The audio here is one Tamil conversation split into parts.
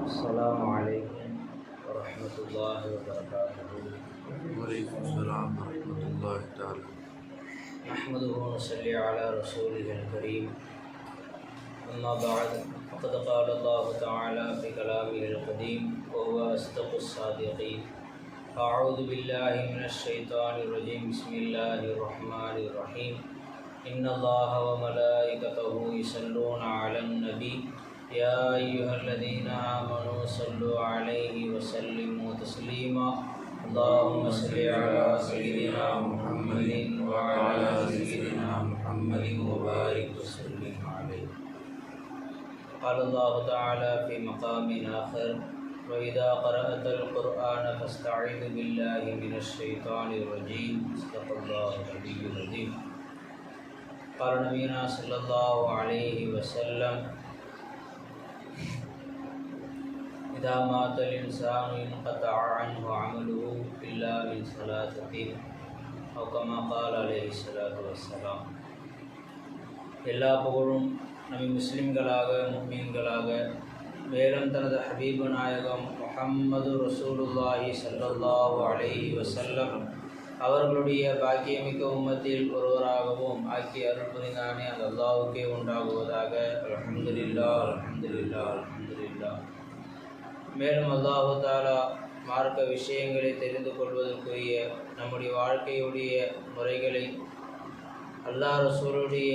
السلام عليكم ورحمة الله وبركاته. وعليكم السلام ورحمة الله تعالى. نحمده ونصلي على رسوله الكريم. أما بعد فقد قال الله تعالى في كلامه القديم وهو أصدق الصادقين. أعوذ بالله من الشيطان الرجيم. بسم الله الرحمن الرحيم. إن الله وملائكته يصلون على النبي يا أيها الذين آمنوا صلوا عليه وسلموا تسليما. اللهم صل على سيدنا محمد وعلى سيدنا محمد وبارك وسلم عليه. قال الله تعالى في مقام آخر وإذا قرأت القرآن فاستعذ بالله من الشيطان الرجيم. صدق الله العلي العظيم. قال نبينا صلى الله عليه وسلم إذا مات الإنسان انقطع عنه عمله إلا من ثلاثة أو كما قال عليه الصلاة والسلام. எல்லா புகழும் நபி முஸ்லிம்களாக முஃமின்களாக மேலும் தனது ஹபீபு நாயகம் முஹம்மது ரசூலுல்லாஹி ஸல்லல்லாஹு அலைஹி வஸல்லம் அவர்களுடைய பாக்கியமிக்க உம்மத்தில் ஒருவராகவும் ஆக்கி அருள் புரிந்தானே அந்த அல்லாஹ்வுக்கே உண்டாகுவதாக. அல்ஹம்துலில்லாஹ் அல்ஹம்துலில்லாஹ் அல்ஹம்துலில்லாஹ். மேலும் அல்லாஹு தாலா மார்க்க விஷயங்களை தெரிந்து கொள்வதற்குரிய நம்முடைய வாழ்க்கையுடைய முறைகளை அல்லாஹ் ரசூலுடைய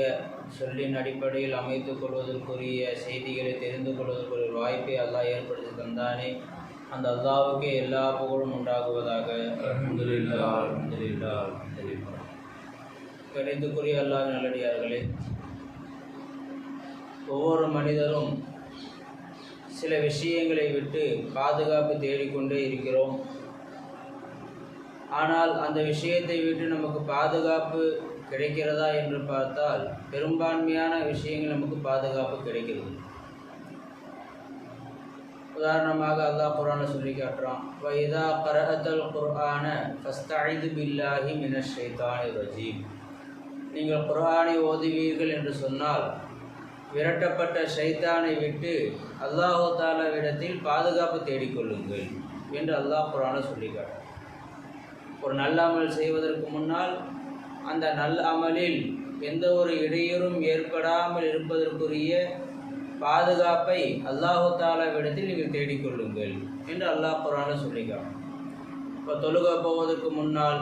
சொல்லின் அடிப்படையில் அமைத்துக் கொள்வதற்குரிய செய்திகளை தெரிந்து கொள்வதற்குரிய வாய்ப்பை அல்லாஹ் ஏற்படுத்தி தந்தானே அந்த அல்லாஹ்வுக்கே எல்லா புகழும் உண்டாகுவதாக. அல்ஹம்துலில்லாஹ் அல்ஹம்துலில்லாஹ் அல்ஹம்துலில்லாஹ். கணித்துக்குரிய அல்லாஹ் நல்லடியார்களே, ஒவ்வொரு மனிதரும் சில விஷயங்களை விட்டு பாதுகாப்பு தேடிக்கொண்டே இருக்கிறோம். ஆனால் அந்த விஷயத்தை விட்டு நமக்கு பாதுகாப்பு கிடைக்கிறதா என்று பார்த்தால் பெரும்பான்மையான விஷயங்கள் நமக்கு பாதுகாப்பு கிடைக்கிறது. உதாரணமாக அல்லாஹ் குர்ஆனை சொல்லி காட்டுறான், வைதா கரஅத்தல் குர்ஆன ஃபஸ்தஇது பில்லாஹி மினஷ் ஷைத்தானிர் ரஜீம். நீங்கள் குர்ஆனை ஓதுவீர்கள் என்று சொன்னால் விரட்டப்பட்ட ஷைத்தானை விட்டு அல்லாஹு தாலாவிடத்தில் பாதுகாப்பு தேடிக்கொள்ளுங்கள் என்று அல்லாஹ் குர்ஆனை சொல்லி காட்டுறான். ஒரு நல்ல அமல் செய்வதற்கு முன்னால் அந்த நல்ல அமலில் எந்த ஒரு இடையூறும் ஏற்படாமல் இருப்பதற்குரிய பாதுகாப்பை அல்லாஹு தாலாவிடத்தில் நீங்கள் தேடிக்கொள்ளுங்கள் என்று அல்லாஹ் குர்ஆனை சொல்லி காட்டுறான். இப்போ தொழுகை போவதற்கு முன்னால்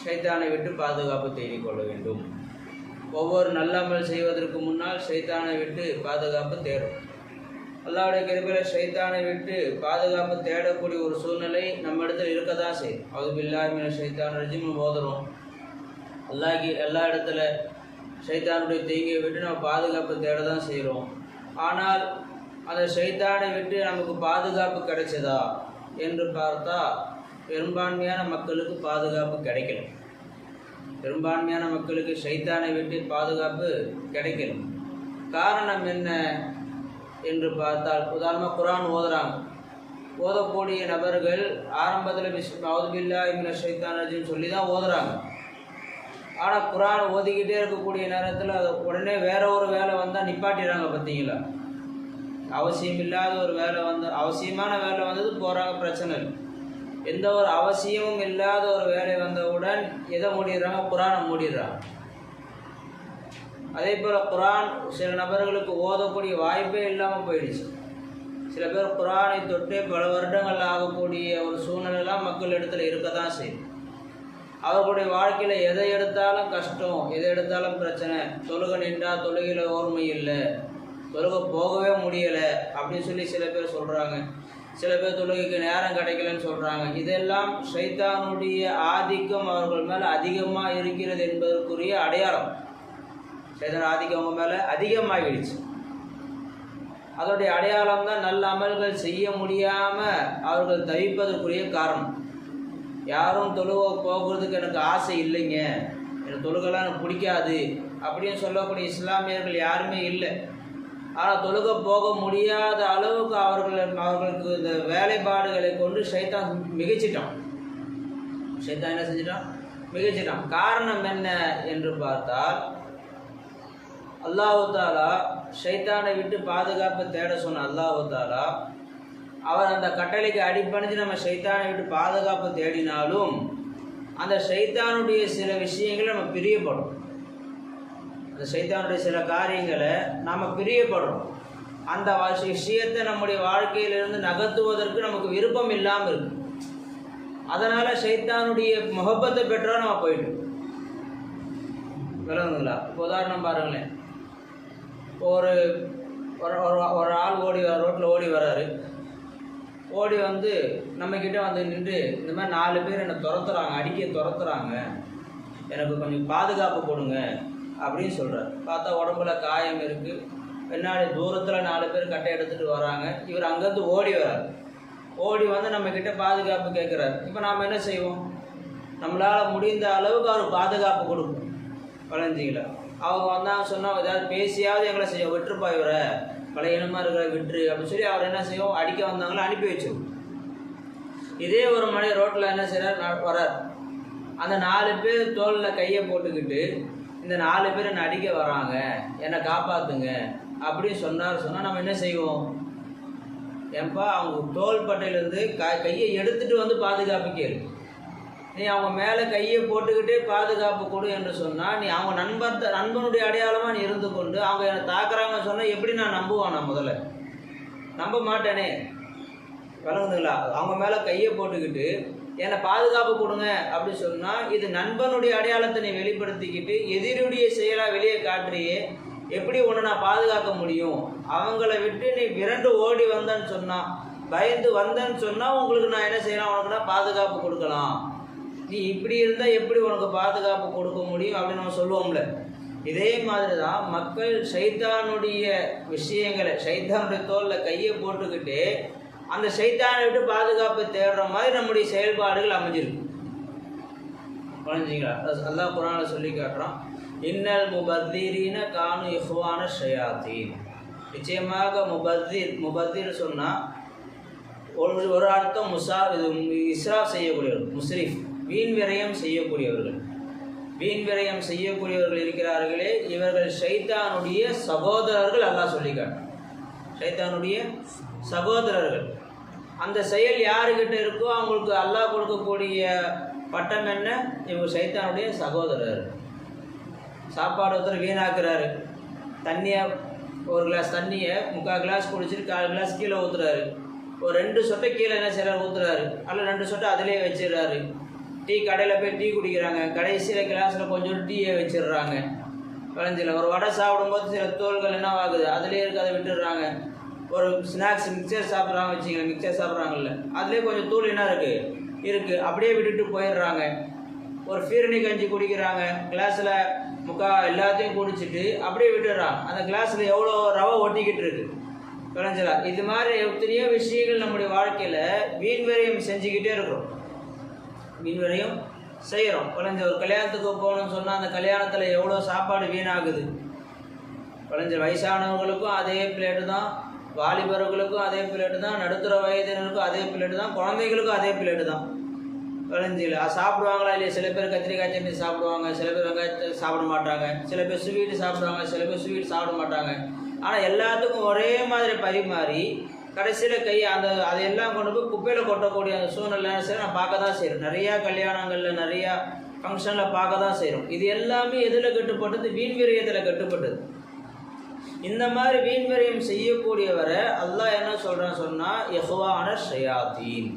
ஷைத்தானை விட்டு பாதுகாப்பு தேடிக்கொள்ள வேண்டும். ஒவ்வொரு நல்லமல் செய்வதற்கு முன்னால் ஷைத்தானை விட்டு பாதுகாப்பு தேடும். அல்லாஹ்வுடைய கிருபையில் ஷைத்தானை விட்டு பாதுகாப்பு தேடக்கூடிய ஒரு சூழ்நிலை நம்ம இடத்துல இருக்க தான் செய்யும். அவுது பில்லாஹி மினஷ் ஷைத்தானிர் ரஜீம் ஓதுறோம். எல்லா இடத்துல ஷைத்தானுடைய தீங்கை விட்டு நம்ம பாதுகாப்பு தேட தான் செய்கிறோம். ஆனால் அந்த ஷைத்தானை விட்டு நமக்கு பாதுகாப்பு கிடைச்சதா என்று பார்த்தா பெரும்பான்மையான மக்களுக்கு பாதுகாப்பு கிடைக்கல. பெரும்பான்மையான மக்களுக்கு ஷைத்தானை விட்டு பாதுகாப்பு கிடைக்கல. காரணம் என்ன என்று பார்த்தால், உதாரணமாக குர்ஆன் ஓதுறாங்க. ஓதக்கூடிய நபர்கள் ஆரம்பத்தில் அவுது பில்லாஹி மினஷ் ஷைத்தானிர் ரஜீம் சொல்லி தான் ஓதுறாங்க. ஆனால் குர்ஆன் ஓதிக்கிட்டே இருக்கக்கூடிய நேரத்தில் அது உடனே வேற ஒரு வேலை வந்தால் நிப்பாட்டிடுறாங்க. பார்த்தீங்களா? அவசியம் இல்லாத ஒரு வேலை அவசியமான வேலை வந்தது போகிறாங்க, பிரச்சனை இல்லை. எந்த ஒரு அவசியமும் இல்லாத ஒரு வேலை வந்தவுடன் எதை மூடிடுறாங்க? குர்ஆனை மூடிடுறாங்க. அதே போல் குர்ஆன் சில நபர்களுக்கு ஓதக்கூடிய வாய்ப்பே இல்லாமல் போயிடுச்சு. சில பேர் குர்ஆனை தொட்டு பல வருடங்கள் ஆகக்கூடிய ஒரு சூழ்நிலைலாம் மக்கள் இடத்துல இருக்க தான் செய்யும். அவர்களுடைய வாழ்க்கையில் எதை எடுத்தாலும் கஷ்டம், எதை எடுத்தாலும் பிரச்சனை. தொழுகை நின்றா தொழுகையில் ஓர்மை இல்லை, தொழுகை போகவே முடியலை அப்படின்னு சொல்லி சில பேர் சொல்கிறாங்க. சில பேர் தொழுகைக்கு நேரம் கிடைக்கலன்னு சொல்கிறாங்க. இதெல்லாம் ஷைத்தானுடைய ஆதிக்கம் அவர்கள் மேலே அதிகமாக இருக்கிறது என்பதற்குரிய அடையாளம். ஷைத்தான் ஆதிக்கம் அவங்க மேலே அதிகமாகிடுச்சு. அதோடைய அடையாளம் தான் நல்ல அமல்கள் செய்ய முடியாமல் அவர்கள் தவிப்பதற்குரிய காரணம். யாரும் தொழுகை போகிறதுக்கு எனக்கு ஆசை இல்லைங்க, எனக்கு தொழுகைலாம் எனக்கு பிடிக்காது அப்படின்னு சொல்லக்கூடிய இஸ்லாமியர்கள் யாருமே இல்லை. ஆனால் தொழுகை போக முடியாத அளவுக்கு அவர்களுக்கு இந்த வேலைப்பாடுகளை கொண்டு ஷைத்தான் மிகச்சிட்டான். ஷைத்தான் என்ன செஞ்சிட்டான்? மிகச்சிட்டான். காரணம் என்ன என்று பார்த்தால், அல்லாஹ் தாலா ஷைத்தானை விட்டு பாதுகாப்பு தேட சொன்ன அல்லாஹ் தாலா அவர் அந்த கட்டளைக்கு அடிபணிஞ்சு நம்ம ஷைத்தானை விட்டு பாதுகாப்பு தேடினாலும் அந்த ஷைத்தானுடைய சில விஷயங்களை நம்ம பிரியப்படும். அந்த ஷைத்தானுடைய சில காரியங்களை நாம் பிரியப்படுறோம். அந்த விஷயத்தை நம்முடைய வாழ்க்கையிலிருந்து நகர்த்துவதற்கு நமக்கு விருப்பம் இல்லாமல் இருக்கு. அதனால் ஷைத்தானுடைய முகப்பத்தை பெற்றோம் நம்ம போயிட்டோம். விளங்குங்களா? இப்போ உதாரணம் பாருங்களேன். ஒரு ஒரு ஆள் ரோட்டில் ஓடி வர்றாரு. ஓடி வந்து நம்மக்கிட்ட வந்து நின்று இந்த மாதிரி 4 பேர் என்னை துரத்துறாங்க, அடிக்க துரத்துறாங்க, எனக்கு கொஞ்சம் பாதுகாப்பு கொடுங்க அப்படின்னு சொல்கிறார். பார்த்தா உடம்புல காயம் இருக்குது. பின்னாடி தூரத்தில் 4 பேர் கட்டை எடுத்துகிட்டு வராங்க. இவர் அங்கேருந்து ஓடி வர்றார். ஓடி வந்து நம்மக்கிட்ட பாதுகாப்பு கேட்குறாரு. இப்போ நாம் என்ன செய்வோம்? நம்மளால் முடிந்த அளவுக்கு அவர் பாதுகாப்பு கொடுப்போம். வளைஞ்சிங்களா? அவங்க வந்தாங்க சொன்னால் ஏதாவது பேசியாவது எங்களை செய்ய விட்டுருப்பா, இவரை பழையனமாக இருக்கிற விட்டுரு அப்படின்னு சொல்லி அவர் என்ன செய்வோம்? அடிக்க வந்தாங்களோ அனுப்பி வச்சிருவோம். இதே ஒரு மனிதர் ரோட்டில் என்ன செய்கிறார்? வரார். அந்த 4 பேர் தோளில் கையை போட்டுக்கிட்டு இந்த 4 பேர் என்னை அடிக்க வராங்க, என்னை காப்பாற்றுங்க அப்படின்னு சொன்னால் நம்ம என்ன செய்வோம்? ஏன்பா, அவங்க தோல் பட்டையிலேருந்து கையை எடுத்துகிட்டு வந்து பாதுகாப்பு கேளு. நீ அவங்க மேலே கையை போட்டுக்கிட்டே பாதுகாப்பு கொடு என்று சொன்னால் நீ அவங்க நண்பனுடைய அடையாளமாக நீ இருந்து கொண்டு அவங்க என்னை தாக்குறாங்கன்னு சொன்னால் எப்படி நான் நம்புவான்? நான் முதல்ல நம்ப மாட்டேனே. விளங்குதுங்களா? அவங்க மேலே கையை போட்டுக்கிட்டு என்னை பாதுகாப்பு கொடுங்க அப்படி சொன்னால் இது நண்பனுடைய அடையாளத்தை நீ வெளிப்படுத்திக்கிட்டு எதிரியுடைய செயலாக வெளியே காட்டுறியே, எப்படி உன்னை நான் பாதுகாக்க முடியும்? அவங்கள விட்டு நீ விரண்டு ஓடி வந்தேன்னு சொன்னால், பயந்து வந்தேன்னு சொன்னால் உங்களுக்கு நான் என்ன செய்யலாம்? உனக்கு நான் பாதுகாப்பு கொடுக்கலாம். நீ இப்படி இருந்தால் எப்படி உனக்கு பாதுகாப்பு கொடுக்க முடியும் அப்படின்னு நம்ம சொல்லுவோம்ல. இதே மாதிரி தான் மக்கள் ஷைத்தானுடைய விஷயங்களை, ஷைத்தானுடைய தோளில் கையை போட்டுக்கிட்டு அந்த ஷைத்தானை விட்டு பாதுகாப்பு தேடுற மாதிரி நம்முடைய செயல்பாடுகள் அமைஞ்சிருக்கு. புரிஞ்சுங்களா? அல்லாஹ் குர்ஆனில் சொல்லி காட்டுறான், இன்னல் முபத்தீரீன கானு இஹ்வான ஷயாத்தீன். நிச்சயமாக முபத்தீர் சொன்னால் ஒரு அர்த்தம் இஸ்ராஃப் செய்யக்கூடியவர்கள், முஸ்ரிஃப், வீண் விரயம் செய்யக்கூடியவர்கள். வீண் விரயம் செய்யக்கூடியவர்கள் இருக்கிறார்களே, இவர்கள் ஷைத்தானுடைய சகோதரர்கள். அல்லாஹ் சொல்லி காட்டுறான், ஷைத்தானுடைய சகோதரர்கள். அந்த செயல் யாருக்கிட்ட இருக்கோ அவங்களுக்கு அல்லாஹ் கொடுக்கக்கூடிய பட்டம் என்ன? இவங்க ஷைத்தானுடைய சகோதரர். சாப்பாடு ஒருத்தர் வீணாக்குறாரு. தண்ணியை, ஒரு கிளாஸ் தண்ணியை 3/4 கிளாஸ் குடிச்சிட்டு 1/4 கிளாஸ் கீழே ஊற்றுறாரு. ஒரு 2 சொட்டை கீழே என்ன செய்கிறார்? ஊற்றுறாரு. அல்ல 2 சொட்டை அதிலே வச்சிடுறாரு. டீ கடையில் போய் டீ குடிக்கிறாங்க. கடைசியில் கிளாஸில் கொஞ்சம் டீயை வச்சிடுறாங்க. விளைஞ்சில ஒரு வடை சாப்பிடும்போது சில தோள்கள் என்ன ஆகுது? அதிலே இருக்க, அதை விட்டுடுறாங்க. ஒரு ஸ்நாக்ஸ் மிக்சர் சாப்பிட்றாங்க வச்சுக்கோங்க, மிக்சர் சாப்பிட்றாங்கல்ல, அதுலேயே கொஞ்சம் தூள் என்ன இருக்குது, அப்படியே விட்டுட்டு போயிடுறாங்க. ஒரு ஃபீரணி கஞ்சி குடிக்கிறாங்க, கிளாஸில் எல்லாத்தையும் குடிச்சிட்டு அப்படியே விட்டுடுறாங்க. அந்த கிளாஸில் எவ்வளோ ரவை ஒட்டிக்கிட்டு இருக்கு. விளைஞ்சலா? இது மாதிரி எத்தனையோ விஷயங்கள் நம்முடைய வாழ்க்கையில் வீண் விரயம் செஞ்சுக்கிட்டே இருக்கிறோம். வீண் விரயம் செய்கிறோம். விளைஞ்ச ஒரு கல்யாணத்துக்கு போகணும்னு சொன்னால் அந்த கல்யாணத்தில் எவ்வளோ சாப்பாடு வீணாகுது. விளைஞ்ச வயசானவங்களுக்கும் அதே பிளேட்டு தான், வாலிபர்களுக்கும் அதே பிளேட்டு தான், நடுத்தர வயதினருக்கும் அதே பிளேட்டு தான், குழந்தைகளுக்கும் அதே பிளேட்டு தான். விளைஞ்சில சாப்பிடுவாங்களா இல்லையா? சில பேர் கத்திரிக்காய் சட்னி சாப்பிடுவாங்க, சில பேர் வெங்காயத்தை சாப்பிட மாட்டாங்க, சில பேர் ஸ்வீட்டு சாப்பிடுவாங்க, சில பேர் ஸ்வீட் சாப்பிட மாட்டாங்க. ஆனால் எல்லாத்துக்கும் ஒரே மாதிரி பரிமாறி கடைசியில் அதையெல்லாம் கொண்டு போய் குப்பையில் கொட்டக்கூடிய அந்த சூழ்நிலை சரி நான் பார்க்க தான் செய்கிறோம். நிறையா கல்யாணங்களில், நிறையா ஃபங்க்ஷனில் பார்க்க தான் செய்கிறோம். இது எல்லாமே எதில் கட்டுப்பட்டது? வீண் விரயத்தில் கட்டுப்பட்டது. இந்த மாதிரி வீண் விரயம் செய்யக்கூடியவரை அல்லாஹ் என்ன சொல்கிறான்னு சொன்னால், இஹ்வான ஷயாத்தீன்,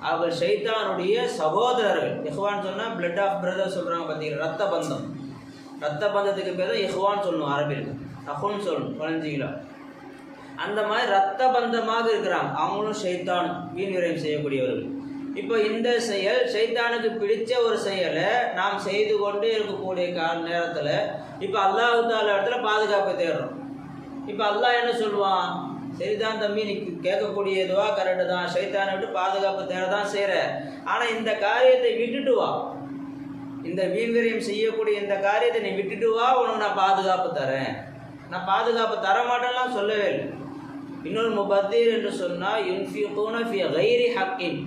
அவர்கள் ஷைத்தானுடைய சகோதரர்கள். இஹ்வான் சொன்னால் பிளட் ஆஃப் பிரதர் சொல்கிறாங்க பார்த்தீங்களா, ரத்த பந்தம். ரத்த பந்தத்துக்கு பேர் தான் இஹ்வான் சொல்லணும், அரபில் அஹுன்னு சொல்லணும். குழந்தைங்களா? அந்த மாதிரி ரத்த பந்தமாக இருக்கிறாங்க. அவங்களும் ஷைத்தான், வீண் விரயம் செய்யக்கூடியவர்கள். இப்போ இந்த செயல் ஷைத்தானுக்கு பிடிச்ச ஒரு செயலை நாம் செய்து கொண்டே இருக்கக்கூடிய நேரத்தில் இப்போ அல்லாஹ் தஆலா இடத்துல பாதுகாப்பை தேடுறோம். இப்போ அல்லாஹ் என்ன சொல்லுவான்? சரிதான் தம்பி, நீ கேட்கக்கூடிய இதுவா கரெக்டு தான், ஷைத்தானை விட்டு பாதுகாப்பு தேட தான் செய்கிற, ஆனால் இந்த காரியத்தை விட்டுட்டு வா, இந்த வீண் விரயம் செய்யக்கூடிய இந்த காரியத்தை நீ விட்டுட்டு வா, உனக்கு நான் பாதுகாப்பு தரேன். நான் பாதுகாப்பு தரமாட்டேன்லாம் சொல்லவே இல்லை. இன்னொரு முபத்தீர் என்று சொன்னால், யுன்ஃபிகூன ஃபி கைரி ஹக்கின்,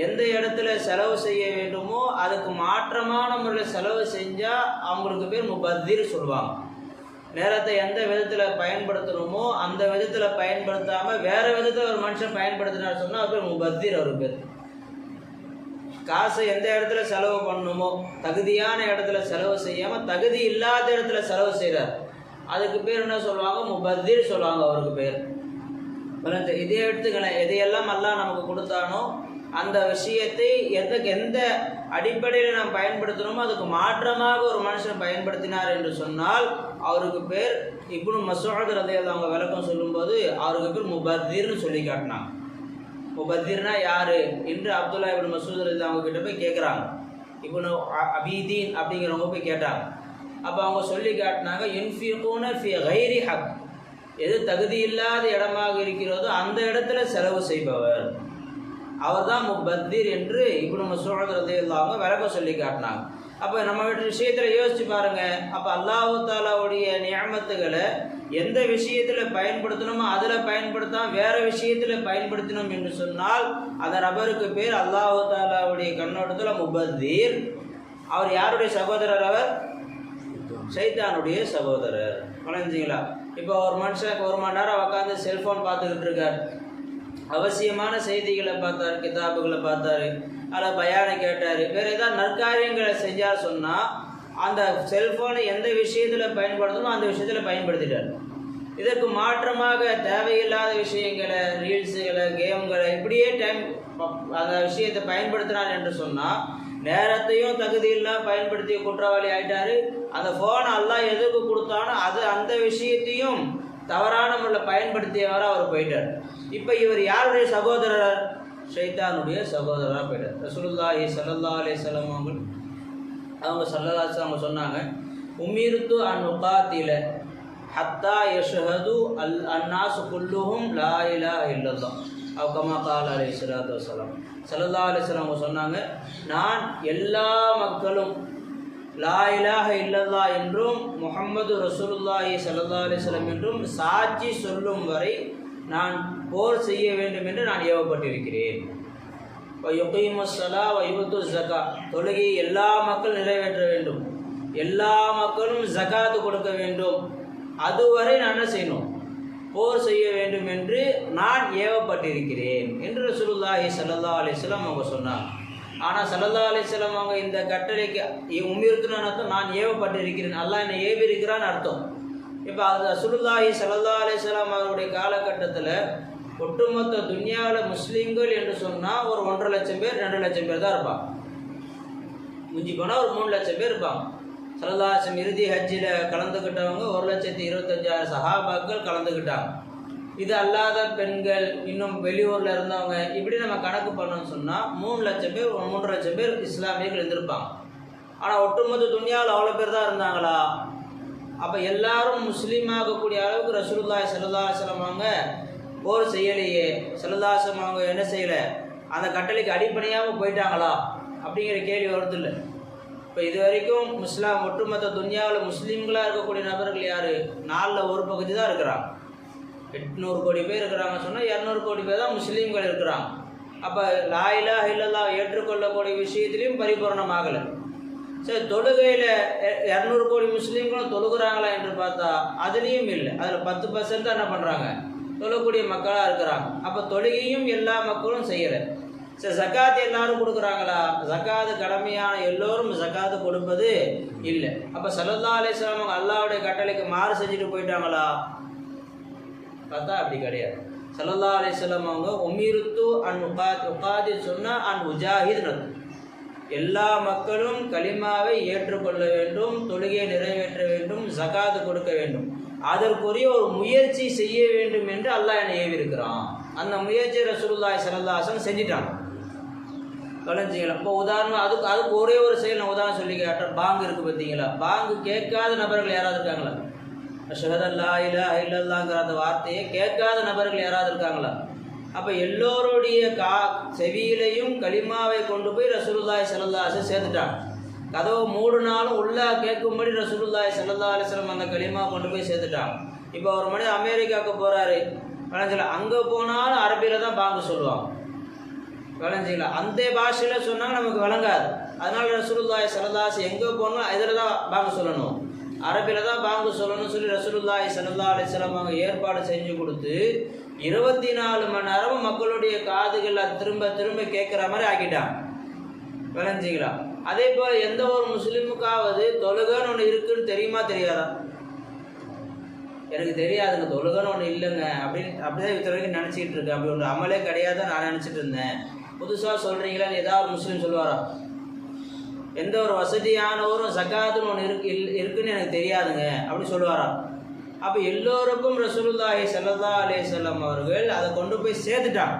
எந்த இடத்துல செலவு செய்ய வேண்டுமோ அதுக்கு மாற்றமான முறையில் செலவு செஞ்சால் அவங்களுக்கு பேர் முபத்தீர் சொல்லுவாங்க. நேரத்தை எந்த விதத்தில் பயன்படுத்தணுமோ அந்த விதத்தில் பயன்படுத்தாமல் வேறு விதத்தில் ஒரு மனுஷன் பயன்படுத்தினார் சொன்னால் அவர் பேர் முபத்திர். அவர் பேர். காசை எந்த இடத்துல செலவு பண்ணணுமோ தகுதியான இடத்துல செலவு செய்யாமல் தகுதி இல்லாத இடத்துல செலவு செய்கிறார், அதுக்கு பேர் என்ன சொல்லுவாங்க? முபத்திர் சொல்லுவாங்க. அவருக்கு பேர். இதே எடுத்துக்கலாம். எதையெல்லாம் அல்லாஹ் நமக்கு கொடுத்தானோ அந்த விஷயத்தை எந்த அடிப்படையில் நாம் பயன்படுத்தணுமோ அதுக்கு மாற்றமாக ஒரு மனுஷன் பயன்படுத்தினார் என்று சொன்னால் அவருக்கு பேர் இப்னு மஸ்ஊத் ரலியல்லாஹு அவங்க விளக்கம் சொல்லும்போது அவருக்கு பேர் முபத்திர்னு சொல்லி காட்டினாங்க. முபத்திர்னா யாரு என்று அப்துல்லா இப்னு மஸ்ஊத் ரலியல்லாஹு அவங்க கிட்ட போய் கேட்குறாங்க. இப்னு அபீதீன் அப்படிங்கிறவங்க போய் கேட்டாங்க. அப்போ அவங்க சொல்லி காட்டினாங்க, யுன்ஃபிகூன ஃபி கைரி ஹக், எது தகுதி இல்லாத இடமாக இருக்கிறதோ அந்த இடத்துல செலவு செய்பவர் அவர் தான் முபத்திர் என்று இப்னு மஸ்ஊத் ரலியல்லாஹு அவங்க விளக்கம் சொல்லி காட்டினாங்க. அப்போ நம்ம விஷயத்தில் யோசிச்சு பாருங்கள். அப்போ அல்லாஹ் தஆலாவுடைய நிஅமத்துகளை எந்த விஷயத்தில் பயன்படுத்தணுமோ அதில் பயன்படுத்தாமல் வேறு விஷயத்தில் பயன்படுத்தணும் என்று சொன்னால் அந்த நபருக்கு பேர் அல்லாஹ் தஆலாவுடைய கண்ணோட்டத்தில் முபத்திர். அவர் யாருடைய சகோதரர்? அவர் ஷைத்தானுடைய சகோதரர். புரிஞ்சுங்களா? இப்போ ஒரு மனுஷனுக்கு 1 மணி நேரம் உட்காந்து செல்ஃபோன் பார்த்துக்கிட்டு இருக்கார், அவசியமான செய்திகளை பார்த்தார், கிதாபுகளை பார்த்தாரு, அதில் பயானை கேட்டார், வேறு ஏதாவது நற்காரியங்களை செஞ்சால் சொன்னால் அந்த செல்ஃபோனை எந்த விஷயத்தில் பயன்படுத்தணுமோ அந்த விஷயத்தில் பயன்படுத்திட்டார். இதற்கு மாற்றமாக தேவையில்லாத விஷயங்களை, ரீல்ஸுகளை, கேம்களை இப்படியே அந்த விஷயத்தை பயன்படுத்தினார் என்று சொன்னால் நேரத்தையும் தகுதியெல்லாம் பயன்படுத்திய குற்றவாளி ஆகிட்டார். அந்த ஃபோனை அல்லாஹ் எதுக்கு கொடுத்தானோ அந்த விஷயத்தையும் தவறான முறையில் பயன்படுத்தியவராக அவர் போயிட்டார். இப்போ இவர் யாருடைய சகோதரர்? ஷைத்தானுடைய சகோதரராக போயிட்டார். ரசூலுல்லாஹி ஸல்லல்லாஹு அலைஹி வஸல்லம் அவங்க அவங்க சொன்னாங்க, உமிர்து அன் உகாத்தில ஹத்தா யஷ்ஹது அன்னாஸ் குல்லுஹும் லா இலாஹ இல்லல்லாஹ் அவ் கமா கால அலைஹி ஸலாத்து வஸலாம். ஸல்லல்லாஹு அலைஹி வஸல்லம் அவங்க சொன்னாங்க, நான் எல்லா மக்களும் லா இலாஹ இல்லல்லாஹ் என்றும் முஹம்மது ரசூலுல்லாஹி ஸல்லல்லாஹு அலைஹி வஸல்லம் என்றும் சாட்சி சொல்லும் வரை நான் போர் செய்ய வேண்டும் என்று நான் ஏவப்பட்டிருக்கிறேன். யுகீமுஸ்ஸலா வ யுது ஸகா, தொழுகை எல்லா மக்களும் நிறைவேற்ற வேண்டும், எல்லா மக்களும் ஜகாத்து கொடுக்க வேண்டும், அதுவரை நான் என்ன செய்யணும்? போர் செய்ய வேண்டும் என்று நான் ஏவப்பட்டிருக்கிறேன் என்று ரசூலுல்லாஹி ஸல்லல்லாஹு அலைஹி வஸல்லம் அவங்க சொன்னாங்க. ஆனால் ஸல்லல்லாஹு அலைஹி வஸல்லம் அவங்க இந்த கட்டளைக்கு உமிர்த்துன்னு அர்த்தம் நான் ஏவப்பட்டிருக்கிறேன், அல்லாஹ் என்னை ஏவி இருக்கிறான்னு அர்த்தம். இப்போ அது ரசூலுல்லாஹி ஸல்லல்லாஹு அலைஹி வஸல்லம் அவருடைய காலகட்டத்தில் ஒட்டுமொத்த துன்யாவில் முஸ்லீம்கள் என்று சொன்னால் ஒரு 1.5 லட்சம் பேர் 2 லட்சம் பேர் தான் இருப்பாங்க. முஞ்சி போனால் ஒரு 3 லட்சம் பேர் இருப்பாங்க. ஸல்லல்லாஹு அலைஹி வஸல்லம் இறுதி ஹஜ்ஜில் கலந்துக்கிட்டவங்க 1,25,500 சஹாபாக்கள் கலந்துக்கிட்டாங்க. இது அல்லாத பெண்கள், இன்னும் வெளியூரில் இருந்தவங்க, இப்படி நம்ம கணக்கு பண்ணோம்னு சொன்னால் 3 லட்சம் பேர் 3 லட்சம் பேர் இஸ்லாமியர்கள் இருந்திருப்பாங்க. ஆனால் ஒட்டுமொத்த துன்யாவில் அவ்வளோ பேர் தான் இருந்தாங்களா? அப்போ எல்லாரும் முஸ்லீம் ஆகக்கூடிய அளவுக்கு ரசூலுல்லாஹி ஸல்லல்லாஹு அலைஹி வஸல்லம் அவங்க போர் செய்யலையே. ஸல்லல்லாஹு அலைஹி வஸல்லம் அவங்க என்ன செய்யலை? அந்த கட்டளைக்கு அடிப்படையாமல் போயிட்டாங்களா அப்படிங்கிற கேள்வி வருது இல்லை. இப்போ இது வரைக்கும் ஒட்டுமொத்த துன்யாவில் முஸ்லீம்களாக இருக்கக்கூடிய நபர்கள் யார்? 4ல் ஒரு பகுதி தான் இருக்கிறாங்க. 800 கோடி பேர் இருக்கிறாங்க சொன்னால் 200 கோடி பேர் தான் முஸ்லீம்கள் இருக்கிறாங்க. அப்போ லா இலாஹ இல்லல்லாஹ் ஏற்றுக்கொள்ளக்கூடிய விஷயத்திலையும் பரிபூரணமாகலை. சரி, தொழுகையில் 200 கோடி முஸ்லீம்களும் தொழுகிறாங்களா என்று பார்த்தா அதுலேயும் இல்லை. அதில் 10% தான் என்ன பண்ணுறாங்க? தொழக்கூடிய மக்களாக இருக்கிறாங்க. அப்போ தொழுகையும் எல்லா மக்களும் செய்யலை. சரி, ஜக்காத்து எல்லாரும் கொடுக்குறாங்களா? ஜக்காத்து கடமையான எல்லோரும் ஜக்காத்து கொடுப்பது இல்லை. அப்போ ஸல்லல்லாஹு அலைஹி வஸல்லம் அவங்க அல்லாஹ்வுடைய கட்டளைக்கு மாறு செஞ்சுட்டு போயிட்டாங்களா? பார்த்தா அப்படி கிடையாது. ஸல்லல்லாஹு அலைஹி வஸல்லம் அவங்க உமிர்து அன் உகாதி சொன்னால் அன் உஜாஹித், எல்லா மக்களும் கலிமாவை ஏற்றுக்கொள்ள வேண்டும், தொழுகையை நிறைவேற்ற வேண்டும், ஜகாத்து கொடுக்க வேண்டும், அதற்குரிய ஒரு முயற்சி செய்ய வேண்டும் என்று அல்லாஹ் என்னை ஏவிருக்கிறான். அந்த முயற்சி ரசூலுல்லாஹி ஸல்லல்லாஹு அலைஹி வஸல்லம் செஞ்சிட்டாங்க. கலஞ்சிக்கலாம். இப்போ உதாரணம் அதுக்கு ஒரே ஒரு செயல் நான் உதாரணம் சொல்லி கேட்டேன். பாங்கு இருக்குது பார்த்தீங்களா? பாங்கு கேட்காத நபர்கள் யாராவது இருக்காங்களா? அஷ்ஹது அல்லா இலாஹ இல்லல்லாஹ்ங்கிற அந்த வார்த்தையை கேட்காத நபர்கள் யாராவது இருக்காங்களா? அப்போ எல்லோருடைய செவியிலையும் கலிமாவை கொண்டு போய் ரசூலுல்லாஹி ஸல்லல்லாஹு அலைஹி வஸல்லம் சேர்த்துட்டாங்க. கதவு மூடுனாலும் உள்ளே கேட்கும்படி ரசூலுல்லாஹி ஸல்லல்லாஹு அலைஹி வஸல்லம் அந்த கலிமா கொண்டு போய் சேர்த்துட்டாங்க. இப்போ ஒரு மனிதன் அமெரிக்காவுக்கு போகிறாரு, அங்கே போனாலும் அரபியில் தான் பாங்கு சொல்லுவாங்க. விளஞ்சிங்களா? அந்த பாஷையில் சொன்னாங்க நமக்கு விளங்காது. அதனால் ரசூலுல்லாஹி ஸல்லல்லாஹு அலைஹி வஸல்லம் எங்கே போகணும் இதில் தான் பாங்கு சொல்லணும், அரபியில் தான் பாங்கு சொல்லணும்னு சொல்லி ரசூலுல்லாஹி ஸல்லல்லாஹு அலைஹி வஸல்லம் அவங்க ஏற்பாடு செஞ்சு கொடுத்து 24 மணி நேரமும் மக்களுடைய காதுகளில் திரும்ப திரும்ப கேட்குற மாதிரி ஆக்கிட்டாங்க. விளைஞ்சிங்களா? அதே போல் எந்த ஒரு முஸ்லீமுக்காவது தொழுகைன்னு ஒன்று இருக்குன்னு தெரியுமா தெரியாதா? எனக்கு தெரியாதுங்க, தொழுகைன்னு ஒன்று இல்லைங்க அப்படிதான் இது வரைக்கும் நினச்சிக்கிட்டு இருக்கேன். அப்படி ஒன்று அமலே கிடையாது நான் நினச்சிட்டு இருந்தேன். புதுசாக சொல்கிறீங்களா? ஏதாவது ஒரு முஸ்லீம் சொல்லுவாரா? எந்த ஒரு வசதியானவரும் ஜகாத்துன்னு ஒன்று இருக்குன்னு எனக்கு தெரியாதுங்க அப்படி சொல்லுவாரா? அப்போ எல்லோருக்கும் ரசூலுல்லாஹி ஸல்லல்லாஹு அலைஹி வஸல்லம் அவர்கள் அதை கொண்டு போய் சேர்த்துட்டாங்க.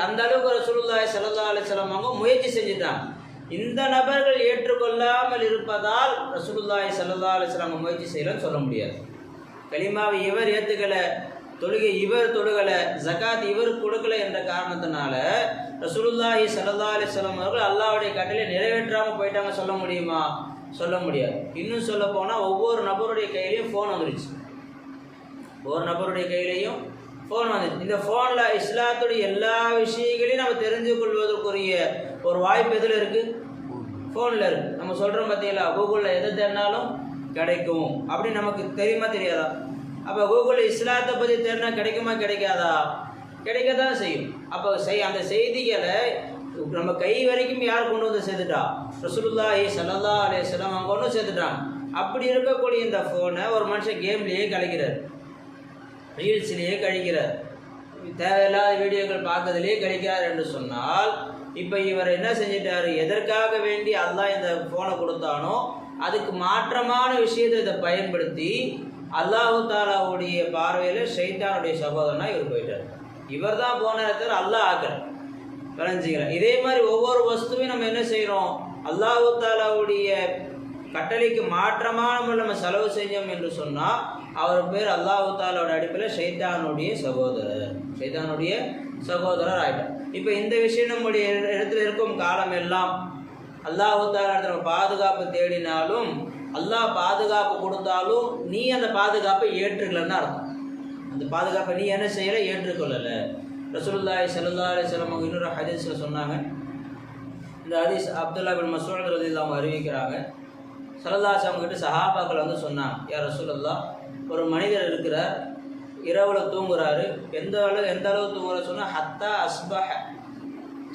அந்த அளவுக்கு ரசூலுல்லாஹி ஸல்லல்லாஹு அலைஹி வஸல்லம் அவங்க முயற்சி செஞ்சுட்டாங்க. இந்த நபர்கள் ஏற்றுக்கொள்ளாமல் இருப்பதால் ரசூலுல்லாஹி ஸல்லல்லாஹு அலைஹி வஸல்லம் முயற்சி செய்யலன்னு சொல்ல முடியாது. கலிமாவை இவர் ஏற்றுக்கலை, தொழுகை இவர் தொழுகலை, ஜகாத் இவர் கொடுக்கலை என்ற காரணத்தினால ரசூலுல்லாஹி ஸல்லல்லாஹு அலைஹி வஸல்லம் அவர்கள் அல்லாஹ்வுடைய கட்டளை நிறைவேற்றாமல் போயிட்டாங்க சொல்ல முடியுமா? சொல்ல முடியாது. இன்னும் சொல்ல போனால் ஒவ்வொரு நபருடைய கையிலையும் ஃபோன் வந்துடுச்சு. இந்த ஃபோனில் இஸ்லாத்துடைய எல்லா விஷயங்களையும் நம்ம தெரிஞ்சு கொள்வதற்குரிய ஒரு வாய்ப்பு எதில் இருக்குது? ஃபோனில் இருக்குது. நம்ம சொல்கிறோம் பார்த்தீங்களா, கூகுளில் எது தேடினாலும் கிடைக்கும் அப்படின்னு நமக்கு தெரியுமா தெரியாதா? அப்போ கூகுளில் இஸ்லாத்தை பற்றி தேடினா கிடைக்குமா கிடைக்காதா? கிடைக்க தான் செய்யும். அப்போ அந்த செய்திகளை நம்ம கை வரைக்கும் யார் கொண்டு வந்து சேர்த்துட்டா? ரசூலுல்லாஹி ஸல்லல்லாஹு அலைஹி வஸல்லம் அவங்க கொண்டு சேர்த்துட்டாங்க. அப்படி இருக்கக்கூடிய இந்த ஃபோனை ஒரு மனுஷன் கேம்லேயே கழிக்கிறார், ரீல்ஸ்லேயே கழிக்கிறார், தேவையில்லாத வீடியோக்கள் பார்க்கறதுலேயே கழிக்கிறார் என்று சொன்னால், இப்போ இவர் என்ன செஞ்சிட்டாரு? எதற்காக வேண்டி அல்லாஹ் இந்த ஃபோனை கொடுத்தானோ அதுக்கு மாற்றமான விஷயத்தை இதை பயன்படுத்தி அல்லாஹு தாலாவுடைய பார்வையில் ஷைத்தானுடைய சகோதரனா இவர் போயிட்டார். இவர் தான் போன இடத்துல அல்லாஹ் ஆக்கல. விளைஞ்சிக்கிறேன். இதே மாதிரி ஒவ்வொரு வஸ்துவையும் நம்ம என்ன செய்கிறோம்? அல்லாஹு தாலாவுடைய கட்டளைக்கு மாற்றமான நம்ம செலவு செஞ்சோம் என்று சொன்னால் அவர் பேர் அல்லாஹு தாலாவோட அடிப்படையில் ஷைத்தானுடைய சகோதரர் ஆகிட்டார். இப்போ இந்த விஷயம் நம்முடைய இடத்துல இருக்கும் காலம் எல்லாம் அல்லாஹு தாலா நம்ம பாதுகாப்பு தேடினாலும் அல்லாஹ் பாதுகாப்பு கொடுத்தாலும் நீ அந்த பாதுகாப்பை ஏற்றுக்கலன்னு அர்த்தம். அந்த பாதுகாப்பை நீ என்ன செய்யலை? ஏற்றுக்கொள்ளலை. ரசூலுல்லாஹி ஸல்லல்லாஹு அலைஹி வஸல்லம் இன்னொரு ஹதீஸில் சொன்னாங்க. இந்த ஹதீஸ் அப்துல்லா பின் மஸ்ஊத் ரலியல்லாஹு அன்ஹு அறிவிக்கிறாங்க. ஸல்லல்லாஹு அலைஹி வஸல்லம் கிட்ட சஹாபாக்கள் வந்து சொன்னாங்க, யா ரசூலல்லாஹ், ஒரு மனிதர் இருக்கிறார், இரவில் தூங்குறாரு. எந்த அளவு தூங்குற சொன்னால் ஹத்தா அஸ்பஹ,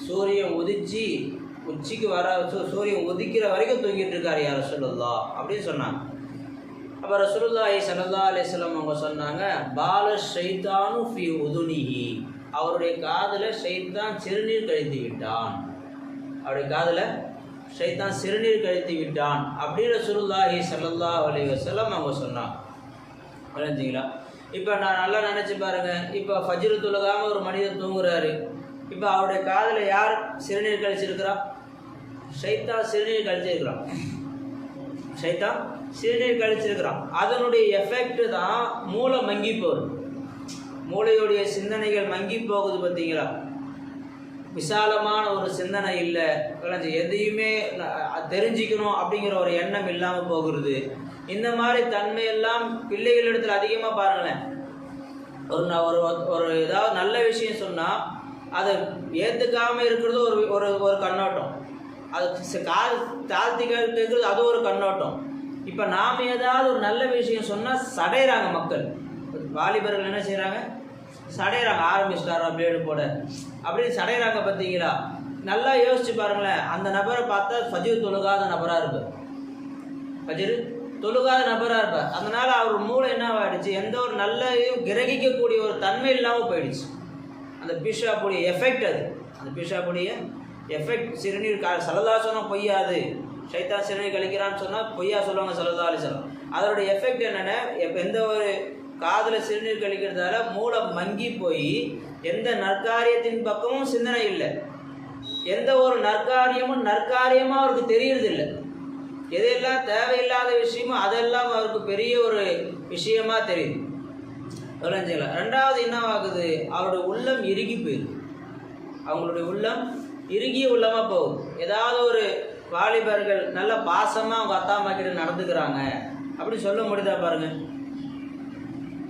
சூரியன் உதிச்சு உச்சிக்கு சூரியன் உதிக்கிற வரைக்கும் தூங்கிட்டு இருக்காரு யா ரசூலல்லாஹ் அப்படின்னு சொன்னாங்க. அப்போ ரசூலுல்லாஹி ஸல்லல்லாஹு அலைஹி வஸல்லம் அவங்க சொன்னாங்க, பால ஷைத்தானு ஃபி உதுனிஹி, அவருடைய காதில் ஷைத்தான் சிறுநீர் கழித்து விட்டான். அப்படின்னு ரசூலுல்லாஹி ஸல்லல்லாஹு அலைஹி வஸல்லம் அவங்க சொன்னாங்க. புரிஞ்சுங்களா? இப்போ நான் நல்லா நினச்சி பாருங்கள். இப்போ ஃபஜ்ரு தொழுகாமல் ஒரு மனிதர் தூங்குறாரு. இப்போ அவருடைய காதில் யார் சிறுநீர் கழிச்சிருக்கிறா? ஷைத்தான் சிறுநீர் கழிச்சிருக்கிறான். அதனுடைய எஃபெக்ட் தான் மூளை மங்கி போகுது. மூளையுடைய சிந்தனைகள் மங்கி போகுது. பார்த்தீங்களா? விசாலமான ஒரு சிந்தனை இல்லை, எதையுமே தெரிஞ்சிக்கணும் அப்படிங்கிற ஒரு எண்ணம் இல்லாமல் போகிறது. இந்த மாதிரி தன்மையெல்லாம் பிள்ளைகளிடத்தில் அதிகமாக பாருங்களேன். ஒரு ஏதாவது நல்ல விஷயம் சொன்னால் அதை ஏற்றுக்காமல் இருக்கிறது ஒரு கண்ணோட்டம், அது தாழ்த்தி கேட்குறது அது ஒரு கண்ணோட்டம். இப்போ நாம் ஏதாவது ஒரு நல்ல விஷயம் சொன்னால் சடைகிறாங்க மக்கள். வாலிபர்கள் என்ன செய்கிறாங்க? சடைகிறாங்க, ஆரம்பிச்சிட்டாரா பிளேடு போட அப்படின்னு சடைகிறாங்க. பார்த்தீங்களா? நல்லா யோசிச்சு பாருங்களேன். அந்த நபரை பார்த்தா ஃபஜ்ர் தொழுகாத நபராக இருப்பார். அதனால் அவர் மூளை என்ன ஆகிடுச்சு? எந்த ஒரு நல்லதையும் கிரகிக்கக்கூடிய ஒரு தன்மை இல்லாமல் போயிடுச்சு. அந்த பிஷாப்புடைய எஃபெக்ட் அது. அந்த பிஷாப்புடைய எஃபெக்ட் சிறுநீர் ஸல்லல்லாஹு சொன்னால் பொய்யாது. ஷைத்தான் சிறுநீர் கழிக்கிறான்னு சொன்னால் பொய்யா சொல்லுவாங்க ஸல்லல்லாஹு அலைஹி வஸல்லம். அதோடைய எஃபெக்ட் என்னென்ன? எந்த ஒரு காதில் சிறுநீர் கழிக்கிறதால மூளை மங்கி போய் எந்த நற்காரியத்தின் பக்கமும் சிந்தனை இல்லை. எந்த ஒரு நற்காரியமாக அவருக்கு தெரியறதில்லை. எதெல்லாம் தேவையில்லாத விஷயமோ அதெல்லாம் அவருக்கு பெரிய ஒரு விஷயமா தெரியுது. விளைஞ்சிக்கலாம். ரெண்டாவது என்ன ஆகுது? அவருடைய உள்ளம் இறுகி போயிடுது. அவங்களுடைய உள்ளம் இறுகிய உள்ளமாக போகுது. ஏதாவது ஒரு வாலிபர்கள் நல்ல பாசமாக அவங்க அத்தா அம்மா கிட்ட நடந்துக்கிறாங்க அப்படி சொல்ல முடியுதா பாருங்கள்?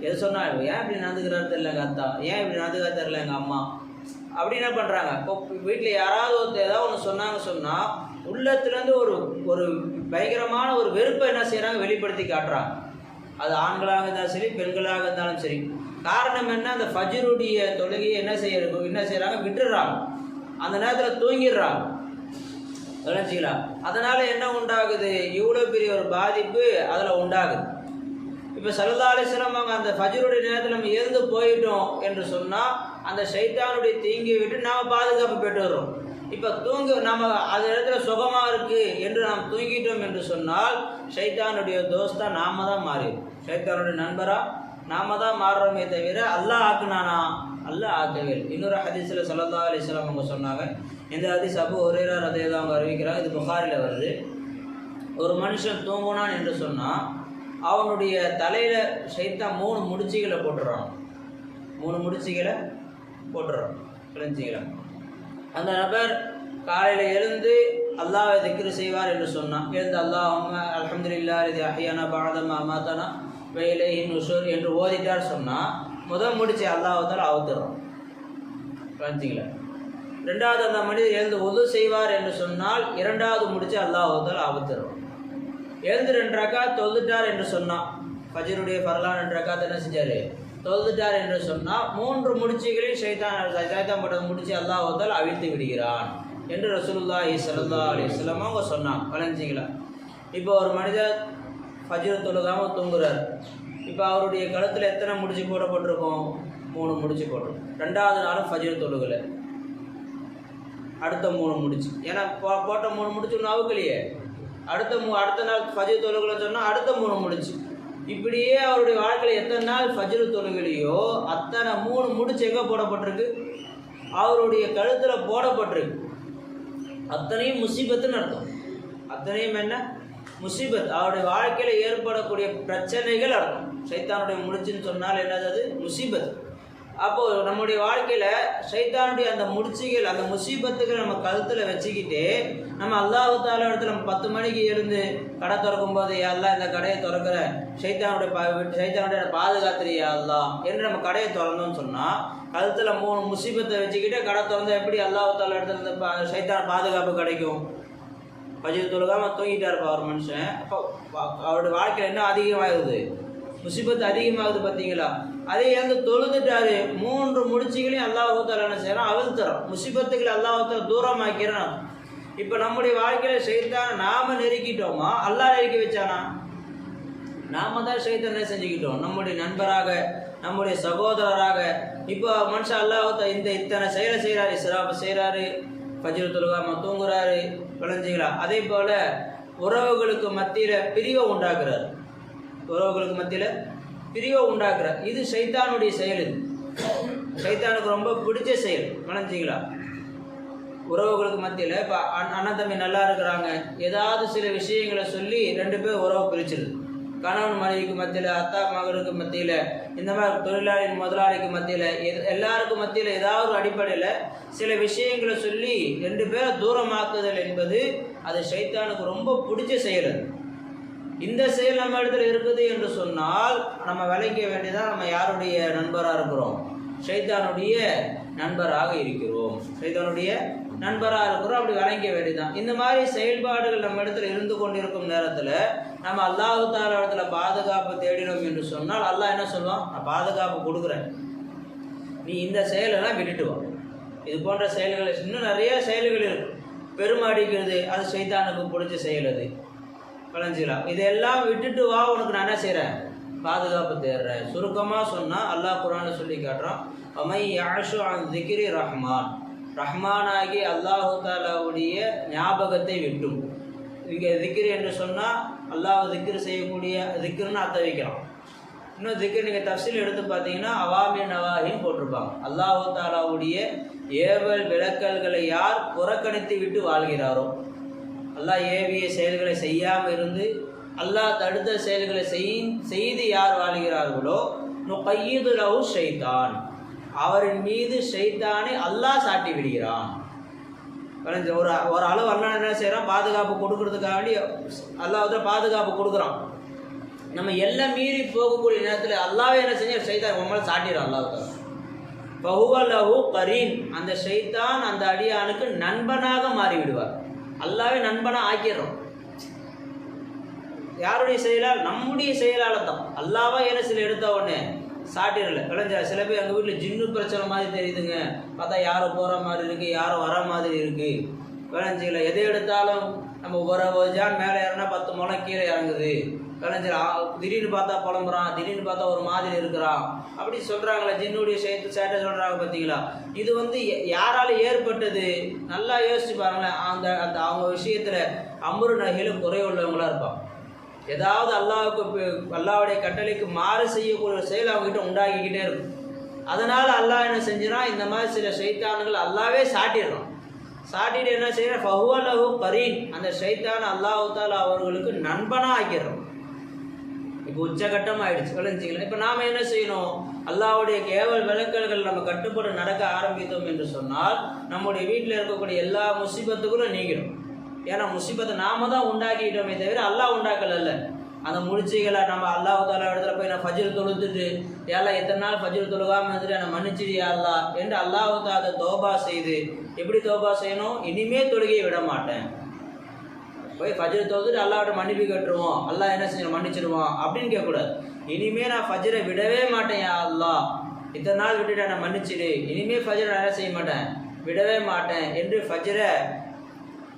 எது சொன்னாலும் ஏன் இப்படி நடந்துக்கிறாரு தெரியல எங்கள் அத்தா, ஏன் இப்படி நடந்துக்கிறா தெரியல எங்கள் அம்மா அப்படி என்ன பண்ணுறாங்க? இப்போ வீட்டில் யாராவது ஏதாவது ஒன்று சொன்னாங்க சொன்னால் உள்ளத்துலேருந்து ஒரு பயங்கரமான ஒரு வெறுப்பை என்ன செய்கிறாங்க, வெளிப்படுத்தி காட்டுறாங்க. அது ஆண்களாக இருந்தாலும் சரி, பெண்களாக இருந்தாலும் சரி. காரணம் என்ன, அந்த ஃபஜ்ருடைய தொழுகையை என்ன செய்கிறாங்க, விட்டுடுறாங்க. அந்த நேரத்தில் தூங்கிடுறாங்க. விளைஞ்சிக்கலாம். அதனால் என்ன உண்டாகுது, இவ்வளோ பெரிய ஒரு பாதிப்பு அதில் உண்டாகுது. இப்போ ஸல்லல்லாஹு அலைஹி வஸல்லம் அவங்க அந்த ஃபஜ்ருடைய நேரத்தில் நம்ம எழுந்து போயிட்டோம் என்று சொன்னால் அந்த ஷைத்தானுடைய தீங்கை விட்டு நாம் பாதுகாப்பு பெற்று வர்றோம். இப்போ நம்ம அந்த இடத்துல சுகமாக இருக்குது என்று நாம் தூங்கிட்டோம் என்று சொன்னால் ஷைத்தானுடைய தோஸ்தா நாம தான் மாறிடும். ஷைத்தானுடைய நண்பராக நாம தான் மாறுறோமே தவிர அல்லாஹ் ஆக்குனானா, அல்லாஹ் ஆக்கவே. இன்னொரு ஹதீஸில் ஸல்லல்லாஹு அலைஹி வஸல்லம் அவங்க சொன்னாங்க, இந்த ஹதீஸ் அபூ ஹுரைரா ரலியல்லாஹு அவங்க அறிவிக்கிறாங்க, இது புகாரில் வருது. ஒரு மனுஷன் தூங்குனான் என்று சொன்னால் அவனுடைய தலையில் ஷைத்தான் 3 முடிச்சுகளை போட்டுறான். 3 முடிச்சுகளை போட்டுறான். விளைஞ்சிக்கலாம். அந்த நபர் காலையில் எழுந்து அல்லாஹ்வை திக்ரு செய்வார் என்று சொன்னான். எழுந்து அல்லாஹும்ம அல்ஹம்துலில்லாஹி அல்லதி அஹ்யானா பஅத மா அமாதனா வ இலைஹி நுஷூர் என்று ஓதிட்டார் சொன்னால் முதல் முடிச்சு அல்லாஹ்வால அவுத்துறோம். விளைஞ்சிக்கலாம். ரெண்டாவது அந்த மனிதர் எழுந்து உது செய்வார் என்று சொன்னால் 2வது முடிச்சு அல்லாஹ்வால அவுத்துறோம். எழுந்து 2 ரக்காத் தொழுதுட்டார் என்று சொன்னான், ஃபஜ்ருடைய ஃபர்லான் 2 ரக்காத் என்ன செஞ்சார், தொழுதுட்டார் என்று சொன்னால் 3 முடிச்சுகளில் ஷைத்தான் போட்ட முடிச்சு அல்லாஹ்வால அவிழ்த்து விடுகிறான் என்று ரசூலுல்லாஹி ஸல்லல்லாஹு அலைஹி வஸல்லம் அவங்க சொன்னாங்க. வளைஞ்சிங்களா. இப்போ ஒரு மனிதர் ஃபஜ்ர் தொழுகாமல் தூங்குறார். இப்போ அவருடைய கழுத்தில் எத்தனை முடிச்சு போடப்பட்டிருக்கும், 3 முடிச்சு போட்டிருக்கும். 2வது நாளும் ஃபஜ்ர் தொழுகலை, அடுத்த 3 முடிச்சு. ஏன்னா போட்ட 3 முடிச்சு ஒன்று அவுக்கலையே. அடுத்த நாள் ஃபஜ்ர் தொழுகலைன்னு சொன்னால் அடுத்த 3 முடிச்சு. இப்படியே அவருடைய வாழ்க்கையில் எத்தனை நாள் ஃபஜ்ர் தொழுகலையோ அத்தனை 3 முடிச்சு எங்கே போடப்பட்டிருக்கு, அவருடைய கழுத்தில் போடப்பட்டிருக்கு. அத்தனையும் முசீபத்துன்னு அர்த்தம். அத்தனையும் என்ன, முசீபத். அவருடைய வாழ்க்கையில் ஏற்படக்கூடிய பிரச்சனைகள் அர்த்தம். ஷைத்தானுடைய முடிச்சுன்னு சொன்னால் என்னது, அது முசீபத். அப்போது நம்முடைய வாழ்க்கையில் ஷைத்தானுடைய அந்த முடிச்சுகள், அந்த முசீபத்துகளை நம்ம கழுத்தில் வச்சுக்கிட்டு நம்ம அல்லாஹ் தஆலா இடத்துல நம்ம 10 மணிக்கு எழுந்து கடை திறக்கும் போது யா அல்லாஹ் இந்த கடையை திறக்கிற, ஷைத்தானுடைய பாதுகாத்துறியா அல்லாஹ் என்று நம்ம கடையை திறந்தோம்னு சொன்னால் கழுத்தில் 3 முசீபத்தை வச்சுக்கிட்டு கடை திறந்தா எப்படி அல்லாஹ் தஆலா இடத்துல இந்த ஷைத்தான் பாதுகாப்பு கிடைக்கும்? ஃபஜ்ர் தொழுகாமல் தூங்கிட்டா இருப்பா ஒரு மனுஷன். அப்போ அவருடைய வாழ்க்கையில் என்ன அதிகமாகுது, முசீபத்து அதிகமாகுது. பார்த்தீங்களா? அதே எழுந்து தொழுதுட்டாரு, 3 முடிச்சுகளையும் அல்லாஹ் தஆலா என்ன செய்யறான், அவிழ்த்துறான். முசீபத்துக்களை அல்லாஹ் தஆலா தூரமாக்கிறான். இப்போ நம்முடைய வாழ்க்கையில் ஷைத்தானை நாம நெருக்கிட்டோமா, அல்லாஹ் நெருக்கி வச்சானா? நாம தான் ஷைத்தானை செஞ்சுக்கிட்டோம், நம்முடைய நண்பராக, நம்முடைய சகோதரராக. இப்போ மனுஷன் அல்லாஹ் இத்தனை செயலை செய்கிறாரு, இஸ்ராஃப் செய்கிறாரு, ஃபஜ்ர் தொழுகாமல் தூங்குறாரு. விளைஞ்சிங்களா? அதே போல் உறவுகளுக்கு மத்தியில் பிரிவை உண்டாக்குறாரு. உறவுகளுக்கு மத்தியில் பிரிவை உண்டாக்குறார். இது ஷைத்தானுடைய செயல். இது ஷைத்தானுக்கு ரொம்ப பிடிச்ச செயல். விளைஞ்சிங்களா? உறவுகளுக்கு மத்தியில் இப்போ அண்ணன் தம்பி நல்லா இருக்கிறாங்க, ஏதாவது சில விஷயங்களை சொல்லி 2 பேர் உறவை பிரிச்சிருது. கணவன் மனைவிக்கு மத்தியில், அத்தா மகனுக்கு மத்தியில், இந்த மாதிரி தொழிலாளி முதலாளிக்கு மத்தியில், எல்லாருக்கும் மத்தியில் ஏதாவது ஒரு அடிப்படையில் சில விஷயங்களை சொல்லி 2 பேரை தூரமாக்குதல் என்பது அது ஷைத்தானுக்கு ரொம்ப பிடிச்ச செயல். இந்த செயல் நம்ம இடத்துல இருக்குது என்று சொன்னால் நம்ம விளைக்க வேண்டியதான் நம்ம யாருடைய நண்பராக இருக்கிறோம், ஷைத்தானுடைய நண்பராக இருக்கிறோம். ஷைத்தானுடைய நண்பராக இருக்கிறோம், அப்படி விளைக்க வேண்டியதான். இந்த மாதிரி செயல்பாடுகள் நம்ம இடத்துல இருந்து கொண்டிருக்கும் நேரத்தில் நம்ம அல்லாஹ் தஆலா இடத்துல பாதுகாப்பு தேடினோம் என்று சொன்னால் அல்லாஹ் என்ன சொல்லுவான், நான் பாதுகாப்பு கொடுக்குறேன், நீ இந்த செயலெல்லாம் விட்டுட்டு வா. இது போன்ற செயல்கள் இன்னும் நிறைய செயல்கள் இருக்கு. பெருமாடிக்கிறது அது ஷைத்தானுக்கு பிடிச்ச செயல். அது விளைஞ்சிக்கலாம். இதெல்லாம் விட்டுட்டு வா, உனக்கு நான் என்ன செய்கிறேன், பாதுகாப்பு தேடுறேன். சுருக்கமாக சொன்னால் அல்லாஹ் குர்ஆனில் சொல்லி காட்டுறான், அமை யாஷு அன் திக்ரி ரஹ்மான், ரஹ்மானாகி அல்லாஹு தஆலாவுடைய ஞாபகத்தை விட்டும். இங்கே திக்ரு என்று சொன்னால் அல்லாஹ் திக்ரு செய்யக்கூடிய திக்ருன்னு அர்த்தம் வைக்கலாம். இன்னும் திக்ரு நீங்கள் தஃசீல் எடுத்து பார்த்தீங்கன்னா அவாமி நவாஹின்னு போட்டிருப்பாங்க. அல்லாஹு தஆலாவுடைய ஏவல் விளக்கல்களை யார் புறக்கணித்து விட்டு வாழ்கிறாரோ, அல்லாஹ் ஏவிய செயல்களை செய்யாமல் இருந்து அல்லாஹ் தடுத்த செயல்களை செய்து யார் வாழ்கிறார்களோ நுகையிது லஹு ஷைத்தான், அவரின் மீது ஷைத்தானை அல்லாஹ் சாட்டி விடுகிறான். ஒரு அளவு அல்லாஹ் என்ன செய்கிறான், பாதுகாப்பு கொடுக்கறதுக்காக வேண்டி அல்லாஹ் பாதுகாப்பு கொடுக்குறான். நம்ம எல்லாம் மீறி போகக்கூடிய நேரத்தில் அல்லாஹ்வே என்ன செஞ்ச, ஷைத்தான் உண்மையில சாட்டிடுறான். அல்லாஹ் ஃபஹுவ லஹு கரீன், அந்த ஷைத்தான் அந்த அடியானுக்கு நண்பனாக மாறிவிடுவார். அல்லாஹ்வே நண்பனாக ஆக்கிடுறோம். யாருடைய செயலால்? நம்முடைய செயலால் தான். அல்லாவா என்ன சில எடுத்த உடனே சாட்டிடல விளைஞ்சா. சில பேர் எங்கள் வீட்டில் ஜின்னு பிரச்சனை மாதிரி தெரியுதுங்க, பார்த்தா யாரும் போகிற மாதிரி இருக்குது, யாரும் வர மாதிரி இருக்குது, விளைஞ்சிக்கல. எதை எடுத்தாலும் நம்ம ஒரு ஜான் மேலே ஏறினா 10 முளை கீழே இறங்குது, விளைஞ்சல. திடீர்னு பார்த்தா புலம்புறான், திடீர்னு பார்த்தா ஒரு மாதிரி இருக்கிறான், அப்படி சொல்கிறாங்களே, ஜின்னுடைய சேட்டை சொல்கிறாங்க பார்த்தீங்களா. இது யாரால் ஏற்பட்டது? நல்லா யோசிச்சு பாருங்களேன். அந்த அந்த அவங்க விஷயத்தில் அம்ரு நஹிலும் குறை உள்ளவங்களாக இருப்பான். ஏதாவது அல்லாவுடைய கட்டளைக்கு மாறு செய்யக்கூடிய செயல் அவங்ககிட்ட உண்டாக்கிக்கிட்டே இருக்கும். அதனால் அல்லாஹ் என்ன செஞ்சிடான், இந்த மாதிரி சில ஷைத்தான்கள் அல்லாவே சாட்டிடுறான். சாட்டிட்டு என்ன செய்யறான், ஃபஹுவலஹு கரீன், அந்த ஷைத்தான் அல்லாஹ் தஆலா அவர்களுக்கு நண்பனாக ஆக்கிடுறோம். இப்போ உச்சகட்டம் ஆயிடுச்சு, விளைஞ்சிக்கலாம். இப்போ நாம் என்ன செய்யணும், அல்லாஹ்வுடைய கேவல் விளக்கல்கள் நம்ம கட்டுப்பட்டு நடக்க ஆரம்பித்தோம் என்று சொன்னால் நம்முடைய வீட்டில் இருக்கக்கூடிய எல்லா முசீபத்துகளும் நீங்கிடும். ஏன்னா முசீபத்தை நாம தான் உண்டாக்கிட்டோமே தவிர அல்லாஹ் உண்டாக்கல. அந்த முடிச்சுகளை நம்ம அல்லாஹ் தஆலா இடத்துல போய் நான் ஃபஜ்ர் தொழுதுட்டு எல்லாம் எத்தனை நாள் ஃபஜ்ர் தொழுகாமல் இருந்துட்டு நான் மன்னிச்சிடியா அல்லாஹ் என்று அல்லாஹ் தஆலா தௌபா செய்து, எப்படி தௌபா செய்யணும், இனிமே தொழுகையை விட மாட்டேன், போய் ஃபஜ்ர் தொழுதுட்டு அல்லாஹ்விட்ட மன்னிப்பு கேட்டுருவோம், அல்லாஹ் என்ன செய்யணும், மன்னிச்சிடுவான் அப்படின்னு கேட்கக்கூடாது. இனிமே நான் ஃபஜ்ரை விடவே மாட்டேன் யா அல்லாஹ், இத்தனை நாள் விட்டுட்டு நான் மன்னிச்சிடு, இனிமே ஃபஜ்ரை நான் என்ன செய்ய மாட்டேன், விடவே மாட்டேன் என்று ஃபஜ்ரை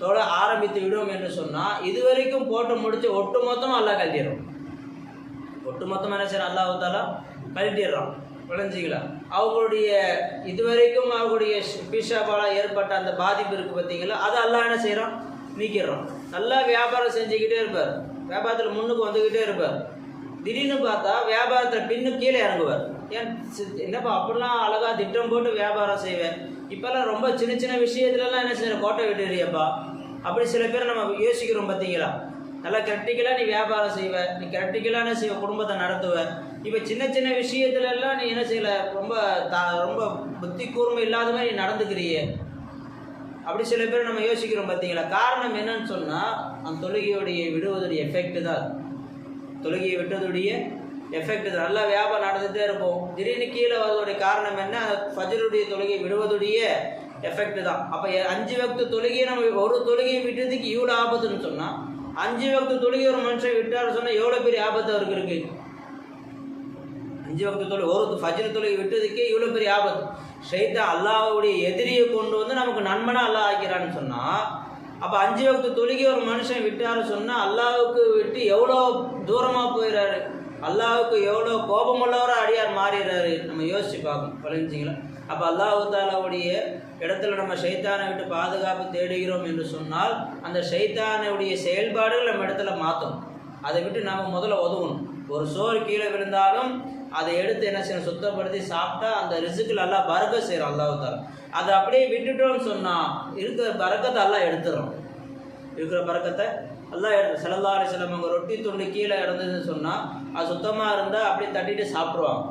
தொழ ஆரம்பித்து விடுவோம் என்று சொன்னால் இதுவரைக்கும் போட்டு முடிச்சு ஒட்டு மொத்தமாக அல்லாஹ் கழட்டிடுறோம். ஒட்டு மொத்தமாக என்ன செய்யறான், அல்லாஹ் தஆலா கழட்டிடுறான். விளைஞ்சிக்கலாம். அவங்களுடைய இதுவரைக்கும் அவங்களுடைய பிஷாபால ஏற்பட்ட அந்த பாதிப்பு இருக்குது பார்த்தீங்களா, அதை அல்லாஹ் என்ன செய்கிறான், நீக்கிடுறோம். நல்லா வியாபாரம் செஞ்சுக்கிட்டே இருப்பார், வியாபாரத்தில் முன்னுக்கு வந்துக்கிட்டே இருப்பார். திடீர்னு பார்த்தா வியாபாரத்தில் பின்னு கீழே இறங்குவார். ஏன் என்னப்பா அப்படிலாம் அழகாக திட்டம் போட்டு வியாபாரம் செய்வேன், இப்போல்லாம் ரொம்ப சின்ன சின்ன விஷயத்துலலாம் என்ன செய்யற, கோட்டை விட்டுறியப்பா, அப்படி சில பேர் நம்ம யோசிக்கிறோம் பார்த்தீங்களா. நல்லா கிராக்டிக்கலாக நீ வியாபாரம் செய்வ, நீ கிராக்டிக்கலாக என்ன செய்வ, குடும்பத்தை நடத்துவ. இப்போ சின்ன சின்ன விஷயத்துலலாம் நீ என்ன செய்யலை, ரொம்ப புத்தி கூர்மை இல்லாத மாதிரி நீ நடந்துக்கிறிய, அப்படி சில பேர் நம்ம யோசிக்கிறோம் பார்த்தீங்களா. காரணம் என்னன்னு சொன்னால் அந்த தொழுகையுடைய விடுவதுடைய எஃபெக்ட் தான். தொழுகையை விட்டதுடைய எஃபெக்ட் தான். நல்லா வியாபாரம் நடந்துகிட்டே இருப்போம், திடீர்னு கீழே வருவதுடைய காரணம் என்ன, ஃபஜ்ருடைய தொழுகை விடுவதுடைய எஃபெக்ட் தான். அப்போ 5 வக்து தொழுகையை நம்ம ஒரு தொழுகையை விட்டதுக்கு இவ்வளோ ஆபத்துன்னு சொன்னால் 5 வக்து தொழுகை ஒரு மனுஷன் விட்டார் சொன்னால் எவ்வளோ பெரிய ஆபத்து அவருக்கு இருக்கு. 5 வக்து தொழுகை ஒரு ஃபஜ்ர் தொழுகை விட்டதுக்கே இவ்வளோ பெரிய ஆபத்து. ஷைத்தான் அல்லாஹ்வுடைய எதிரியை கொண்டு வந்து நமக்கு நண்பனாக அல்லாஹ் ஆக்கிறான்னு சொன்னால், அப்போ 5 வக்து தொழுகை ஒரு மனுஷன் விட்டாரு சொன்னால் அல்லாஹ்வுக்கு விட்டு எவ்வளோ தூரமாக போயிடுறாரு, அல்லாஹ்வுக்கு எவ்வளோ கோபமுள்ளவராக அடியார் மாறிடுறாரு. நம்ம யோசிச்சு பார்க்கணும், விளைஞ்சிங்களா. அப்போ அல்லாஹ் தஆலாவுடைய இடத்துல நம்ம ஷைத்தானை விட்டு பாதுகாப்பு தேடுகிறோம் என்று சொன்னால் அந்த ஷைத்தானுடைய செயல்பாடுகள் நம்ம இடத்துல மாற்றணும். அதை விட்டு நாம் முதல்ல ஒதுவணும். ஒரு சோறு கீழே விழுந்தாலும் அதை எடுத்து என்ன செய்யணும், சுத்தப்படுத்தி சாப்பிட்டா அந்த ரிசுக்கில் அல்லாஹ் பரக்கத் செய்கிறோம். அல்லாஹ் தஆலா அதை அப்படியே விட்டுட்டோம்னு சொன்னால் இருக்கிற பரக்கத்தை அல்லாஹ் எடுத்துடுறோம். இருக்கிற பரக்கத்தை அல்லாஹ் எடுத்து. ஸல்லல்லாஹு அலைஹி வஸல்லம் அவங்க ரொட்டி துண்டு கீழே இறந்ததுன்னு சொன்னால் அது சுத்தமாக இருந்தால் அப்படியே தட்டிட்டு சாப்பிடுவாங்க.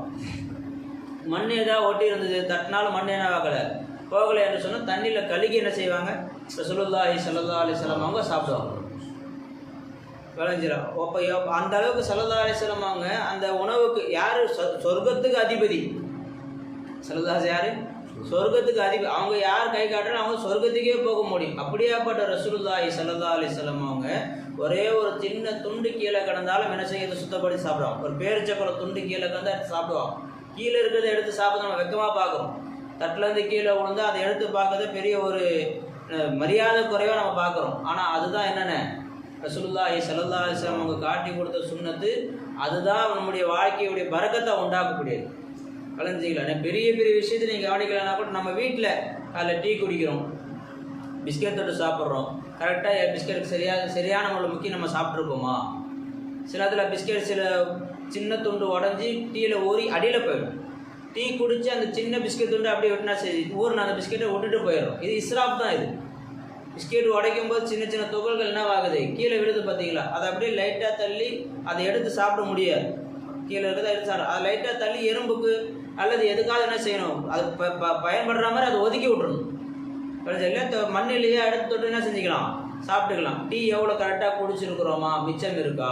மண் ஏதாவது ஒட்டி இருந்தது, தட்டினாலும் மண் என்ன ஆகலை போகலை என்று சொன்னால் தண்ணியில் கழுகி என்ன செய்வாங்க, ரசூலுல்லாஹி ஸல்லல்லாஹு அலைஹி வஸல்லம் அவங்க சாப்பிடுவாங்க. விளைஞ்சிடும். அப்போ அந்த அளவுக்கு ஸல்லல்லாஹு அலைஹி வஸல்லம் அவங்க அந்த உணவுக்கு யார் சொர்க்கத்துக்கு அதிபதி, ஸல்லல்லாஹு யார் சொர்க்கத்துக்கு அதிபதி, அவங்க யார் கை காட்டுறாலும் அவங்க சொர்க்கத்துக்கே போக முடியும். அப்படியாப்பட்ட ரசூலுல்லாஹி ஸல்லல்லாஹு அலைஹி வஸல்லம் அவங்க ஒரே ஒரு சின்ன துண்டு கீழே கிடந்தாலும் என்ன செய்யறது, சுத்தப்படுத்தி சாப்பிடுவாங்க. ஒரு பேரிச்சப்பழ துண்டு கீழே கிடந்தா சாப்பிடுவாங்க. கீழே இருக்கிறத எடுத்து சாப்பிட நம்ம வெக்கமாக பார்க்குறோம். தட்டிலேருந்து கீழே விழுந்தா அதை எடுத்து பார்க்கறத பெரிய ஒரு மரியாதை குறைவாக நம்ம பார்க்குறோம். ஆனால் அதுதான் என்னென்ன ரசூலுல்லாஹி ஸல்லல்லாஹு அலைஹி வஸல்லம் அவங்க காட்டி கொடுத்த சுன்னத்து. அதுதான் நம்முடைய வாழ்க்கையுடைய பரக்கத்தை உண்டாக்கக்கூடியது. கலஞ்சிக்கலாம். பெரிய பெரிய விஷயத்தை நீங்கள் கவனிக்கலன்னா கூட நம்ம வீட்டில் அதில் டீ குடிக்கிறோம், பிஸ்கெட் தொட்டு சாப்பிட்றோம், கரெக்டாக பிஸ்கெட் சரியான முறையில் முக்கியம் நம்ம சாப்பிட்ருக்கோமா? சில இதில் பிஸ்கெட் சில சின்ன துண்டு உடஞ்சி டீயில் ஊறி அடியில் போயிடும். டீ குடித்து அந்த சின்ன பிஸ்கெட் துண்டு அப்படியே விட்டுனா சரி, ஊரில் அந்த பிஸ்கெட்டை விட்டுட்டு போயிடும். இது இஸ்ராஃப் தான். இது பிஸ்கெட் உடைக்கும் போது சின்ன சின்ன துகள்கள் என்னவாகுது, கீழே விடுது பார்த்தீங்களா? அதை அப்படியே லைட்டாக தள்ளி அதை எடுத்து சாப்பிட முடியாது. கீழே இருக்கிறத எடுத்து சாப்பிட அதை லைட்டாக தள்ளி எறும்புக்கு அல்லது எதுக்காக என்ன செய்யணும், அது பயன்படுற மாதிரி அதை ஒதுக்கி விட்டுறணும். இல்லை மண்ணிலேயே எடுத்து தொட்டு என்ன செஞ்சுக்கலாம், சாப்பிட்டுக்கலாம். டீ எவ்வளோ கரெக்டாக குடிச்சிருக்கிறோமா, மிச்சம் இருக்கா,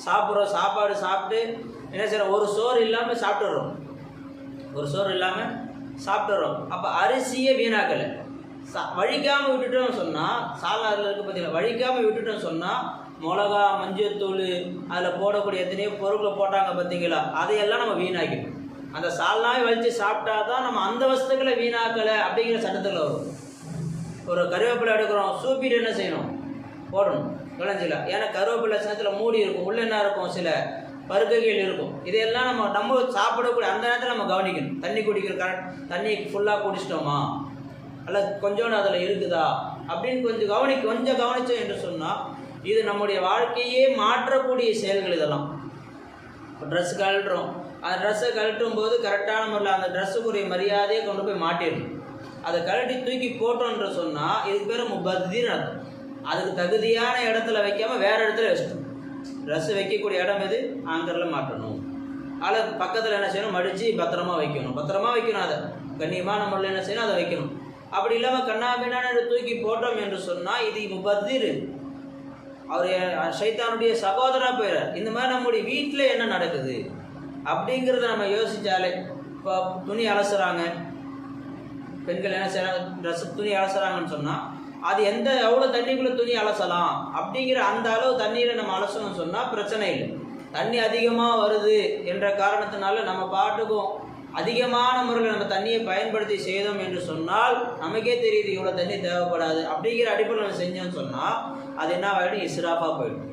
சாப்பிட்றோம், சாப்பாடு சாப்பிட்டு என்ன செய்கிறோம், ஒரு சோறு இல்லாமல் சாப்பிட்டுறோம், ஒரு சோறு இல்லாமல் சாப்பிட்டுறோம். அப்போ அரிசியை வீணாக்கலை, வழிக்காமல் விட்டுட்டோம்னு சொன்னால், சாலாரில் இருக்க பார்த்தீங்களா, வழிக்காமல் விட்டுட்டோம்னு சொன்னால் மிளகா, மஞ்சத்தூள், அதில் போடக்கூடிய எத்தனையோ பொருட்களை போட்டாங்க பார்த்தீங்களா, அதையெல்லாம் நம்ம வீணாக்கணும். அந்த சால்னாவை வலித்து சாப்பிட்டா தான் நம்ம அந்த வஸ்துக்களை வீணாக்கலை அப்படிங்கிற சட்டத்தில் வரும். ஒரு கருவேப்பிலை எடுக்கிறோம், சூப்பிட்டு என்ன செய்யணும், போடணும், விளைஞ்சில. ஏன்னா கருவேப்பிலை சின்னத்தில் மூடி இருக்கும், உள்ள என்ன இருக்கும், சில பருக்கைகள் இருக்கும். இதையெல்லாம் நம்ம சாப்பிடக்கூடிய அந்த நேரத்தில் நம்ம கவனிக்கணும். தண்ணி குடிக்கிற தண்ணி ஃபுல்லாக குடிச்சிட்டோமா, அல்ல கொஞ்சோண்டு அதில் இருக்குதா அப்படின்னு கொஞ்சம் கவனித்தோம் என்று சொன்னால் இது நம்முடைய வாழ்க்கையே மாற்றக்கூடிய செயல்கள். இதெல்லாம் ட்ரெஸ் கழட்டுறோம், அந்த ட்ரெஸ்ஸை கழட்டும் போது கரெக்டான முறையில் அந்த ட்ரெஸ்ஸுக்குரிய மரியாதையை கொண்டு போய் மாட்டிடணும். அதை கழட்டி தூக்கி போட்டோன்ற சொன்னால் இதுக்கு பேர் முபத்தீர் அர்த்தம். அதுக்கு தகுதியான இடத்துல வைக்காமல் வேறு இடத்துல வச்சிட்டோம். ட்ரெஸ்ஸு வைக்கக்கூடிய இடம் எது, ஆங்கரில் மாட்டணும். அதில் பக்கத்தில் என்ன செய்யணும், மடித்து பத்திரமா வைக்கணும். அதை கண்ணியமான முறையில் என்ன செய்யணும், அதை வைக்கணும். அப்படி இல்லாமல் கண்ணாபின்னான்னு தூக்கி போட்டோம் என்று சொன்னால் இது முபத்தீர், அவர் ஷைத்தானுடைய சகோதரா போயிடார். இந்த மாதிரி நம்முடைய வீட்டில் என்ன நடக்குது அப்படிங்கிறத நம்ம யோசித்தாலே, இப்போ துணி அலசுகிறாங்க பெண்கள், என்ன செய்கிறாங்க, துணி அலசுகிறாங்கன்னு சொன்னால் அது எவ்வளோ தண்ணிக்குள்ளே துணி அலசலாம் அப்படிங்கிற அந்த அளவு தண்ணீரை நம்ம அலசணும்னு சொன்னால் பிரச்சனை இல்லை. தண்ணி அதிகமாக வருது என்ற காரணத்தினால நம்ம பாட்டுக்கும் அதிகமான முறையில் நம்ம தண்ணியை பயன்படுத்தி செய்தோம் என்று சொன்னால் நமக்கே தெரியுது இவ்வளோ தண்ணி தேவைப்படாது அப்படிங்கிற அடிப்படையில் நம்ம செஞ்சோம்னு சொன்னால் அது என்ன ஆகிடும், இஸ்ராஃபாக போயிடும்.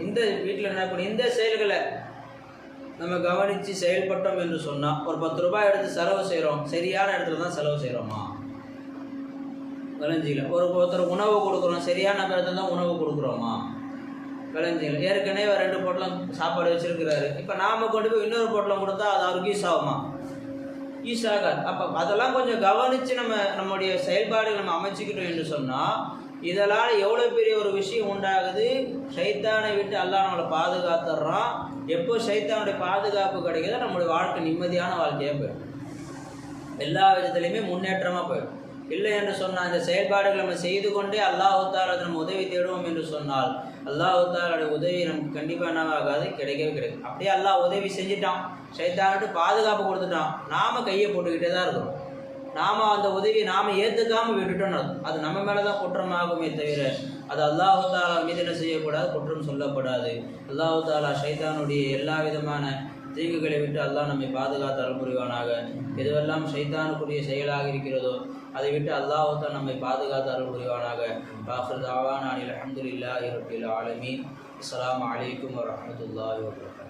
இந்த வீட்டில் நடக்கக்கூடிய இந்த செயல்களை நம்ம கவனித்து செயல்பட்டோம் என்று சொன்னால், ஒரு 10 ரூபாய் எடுத்து செலவு செய்கிறோம், சரியான இடத்துல தான் செலவு செய்கிறோமா, விளைஞ்சில. ஒருத்தர் உணவு கொடுக்குறோம், சரியான இடத்துல தான் உணவு கொடுக்குறோமா, விளைஞ்சில. ஏற்கனவே 2 பொட்டலம் சாப்பாடு வச்சுருக்கிறாரு, இப்போ நாம் கொண்டு போய் இன்னொரு பொட்டலம் கொடுத்தா அது அவருக்கு யூஸ் ஆகுமா, யூஸ் ஆகாது. அப்போ அதெல்லாம் கொஞ்சம் கவனித்து நம்முடைய செயல்பாடுகள் நம்ம அமைச்சிக்கிட்டோம் என்று சொன்னால் இதனால் எவ்வளோ பெரிய ஒரு விஷயம் உண்டாகுது. ஷைத்தானை விட்டு அல்லாஹ் நம்மளை பாதுகாத்துடுறான். எப்போ ஷைத்தானுடைய பாதுகாப்பு கிடைக்குதோ நம்மளுடைய வாழ்க்கை நிம்மதியான வாழ்க்கையாக போயிடும், எல்லா விதத்துலையுமே முன்னேற்றமாக போயிடும். இல்லை என்று சொன்னால் இந்த செயல்பாடுகள் நம்ம செய்து கொண்டே அல்லாஹ் தாலா நம்ம உதவி தேடுவோம் என்று சொன்னால் அல்லாஹ் தாலாவுடைய உதவி நமக்கு கண்டிப்பாக என்ன ஆகாது, கிடைக்கவே கிடைக்கும். அப்படியே அல்லாஹ் உதவி செஞ்சுட்டான், ஷைத்தானுக்கு பாதுகாப்பு கொடுத்துட்டான், நாம் கையை போட்டுக்கிட்டே தான் இருக்கிறோம். நாம் அந்த உதவியை நாம் ஏற்றுக்காமல் விட்டுட்டோன்னு அது நம்ம மேலே தான் குற்றமாகுமே தவிர அது அல்லாஹ் தாலா மீது என்ன செய்யக்கூடாது, குற்றம் சொல்லப்படாது. அல்லாஹ் தாலா ஷைத்தானுடைய எல்லா விதமான தீங்குகளை விட்டு அல்லாஹ் நம்மை பாதுகாத்து அருள் புரிவானாக. எதுவெல்லாம் ஷைத்தானுக்குரிய செயலாக இருக்கிறதோ அதை விட்டு அல்லாஹ் தாலா நம்மை பாதுகாத்து அருள் புரிவானாக. ஆஃபிர் தாவானா அல்ஹம்துலில்லாஹி ரப்பில் ஆலமீன். அஸ்ஸலாமு அலைக்கும் வரஹ்மத்துல்லாஹி வபரகாத்துஹு.